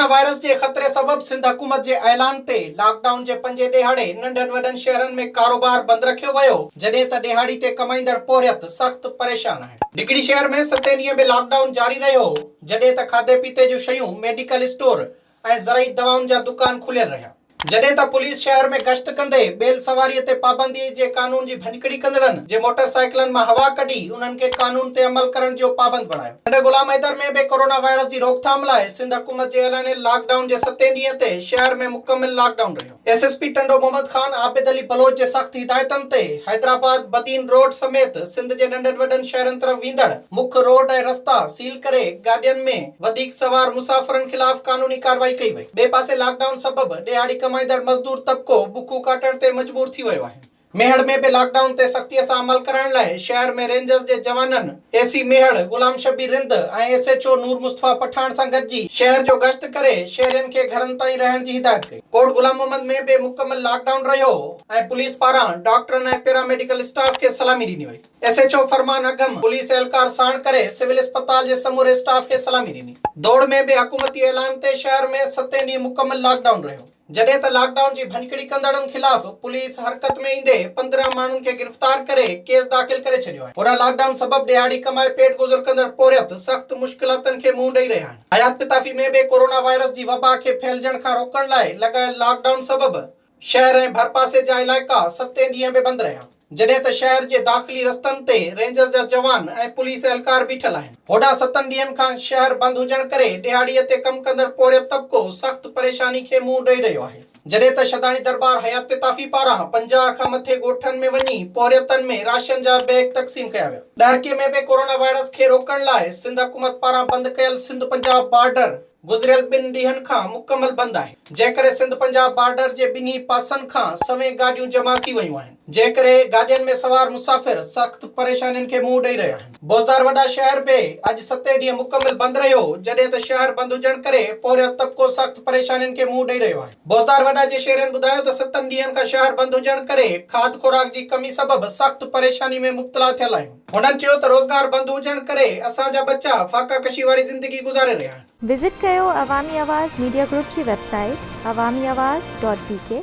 Virus के खतरे सबब सिंध हुकूमत के ऐलान ते लॉकडाउन के 5 ॾिहाड़े नंढनि वॾनि शहरनि में कारोबार बंद रखियो वियो, जॾहिं त ॾिहाड़ी ते कमाईंदड़ पोरियत सख्त परेशान आहिनि। डिगड़ी शहर में 7 ॾींहं में लॉकडाउन जारी रहियो, जॾहिं त खाधे पीते जूं शयूं, मेडिकल स्टोर ऐं ज़रई दवाउनि जा दुकान खुलियल रहिया। जॾहिं त पुलिस शहर में गश्त कंदे बेल सवारी ते पाबंदी जे कानून जी भंजकड़ी कंदड़नि जे मोटरसाइकिलनि मां हवा कढी उन्हनि खे कानून ते अमल करण जो पाबंद बणायो। नंढे गुलाम हैदर में बि कोरोना वायरस जी रोकथाम लाइ सिंध हुकूमत जे ऐलाने लॉकडाउन जे 7 ॾींहं ते शहर में मुकमिल लॉकडाउन रहियो। एसएसपी टंडो मोहम्मद खान आबिद अली बलोच जे सख्त हिदायतनि ते हैदराबाद बदीन रोड समेत सिंध जे नंढनि वॾनि शहरनि तरफ़ वींदड़ मुख्य रोड ऐं रस्ता सील करे गाॾियुनि में वधीक सवार मुसाफ़िरनि खिलाफ़ कानूनी कार्रवाई कई वई। ॿिए पासे लॉकडाउन सबब ॾिहाड़ी कमाईंदड़ मज़दूर तबको बुखो काटण ते मजबूर थी वियो आहे। मेहड़ में भी लॉकडाउन ते सख्तीअ सां अमल करण लाइ शहर में रेंजर्स जे जवाननि एसी मेहड़ गुलाम शबीर रिंद ऐं एसएचओ नूर मुस्तफा पठान सां गॾिजी शहर जो गश्त करे शहरियुनि खे घरनि ताईं रहण जी हिदायत कई। कोट गुलाम मोहम्मद में भी मुकम्मल लॉकडाउन रहियो ऐं पुलिस पारां डॉक्टरनि ऐं पैरामेडिकल स्टाफ खे सलामी ॾिनी वई। एसएचओ फरमान अगम पुलिस एहलकार साण करे सिविल अस्पताल जे समूरे स्टाफ खे सलामी ॾिनी। दौड़ में भी हुकूमती ऐलान ते शहर में 7 ॾींहं मुकम्मल लॉकडाउन रहियो, जॾहिं त लॉकडाउन जी भंजकड़ी कंदड़नि खिलाफ़ पुलिस हरकत में ईंदे 15 माण्हुनि खे गिरफ़्तार करे केस दाख़िल करे छॾियो आहे। होॾां लॉकडाउन सबब ॾिहाड़ी कमाए पेट गुज़र कंदड़ पोरियत सख्त मुश्किलातनि खे मुंहुं ॾेई रहिया आहिनि। हयात पिताफ़ी में बि कोरोना वायरस जी वबा खे फैलजण खां रोकण लाइ लॻायल लॉकडाउन सबब शहर ऐं भरपासे जा इलाइक़ा 7 ॾींहं में बंदि रहिया, जॾहिं त शहर जे दाख़िली रस्तनि ते रेंजर्स जा जवान ऐं पुलिस एहलकार बीठल आहिनि। होॾां 7 ॾींहनि खां शहर बंदि हुजण करे ॾिहाड़ीअ ते कमु कंदड़ पोरियत तबिको सख्त परेशानी खे मुंहुं ॾेई रहियो आहे। जॾहिं त शदाणी दरबार हयात पिताफ़ी पारां 50 खां मथे ॻोठनि में वञी पोरियतनि में राशन जा बैग तक़सीम कया विया। ॾहाके में बि कोरोना वायरस खे रोकण लाइ सिंध हुकूमत पारां बंदि कयल सिंध पंजाब बॉर्डर गुज़रियल 2 ॾींहनि खां मुकमल बंदि आहे, जंहिं करे सिंध पंजाब बॉर्डर जे ॿिन्ही पासनि खां सवें गाॾियूं जमा थी वयूं आहिनि, जंहिं करे गाॾियुनि में सवार मुसाफ़िर सख्त परेशानियुनि खे मुंहुं ॾेई रहिया आहिनि। बोज़दार वॾा शहर बि अॼु 7 ॾींहं मुकमिल बंदि रहियो, जॾहिं त शहर बंदि हुजण करे पोरियत तबिको सख्त परेशानियुनि खे मुंहुं ॾेई रहियो आहे। बोज़दार वॾा जे शहरियुनि ॿुधायो त 7 ॾींहनि खां शहर बंदि हुजण करे खाद खुराक जी कमी सबब सख्त परेशानी में मुब्तला थियल आहियूं। हुननि चयो त रोज़गार बंदि हुजण करे असांजा बच्चा फाका कशी वारी ज़िंदगी गुज़ारे रहिया आहिनि। विजिट कयो अवामी आवाज़ मीडिया ग्रुप जी वेबसाइट awamiawaz.pk।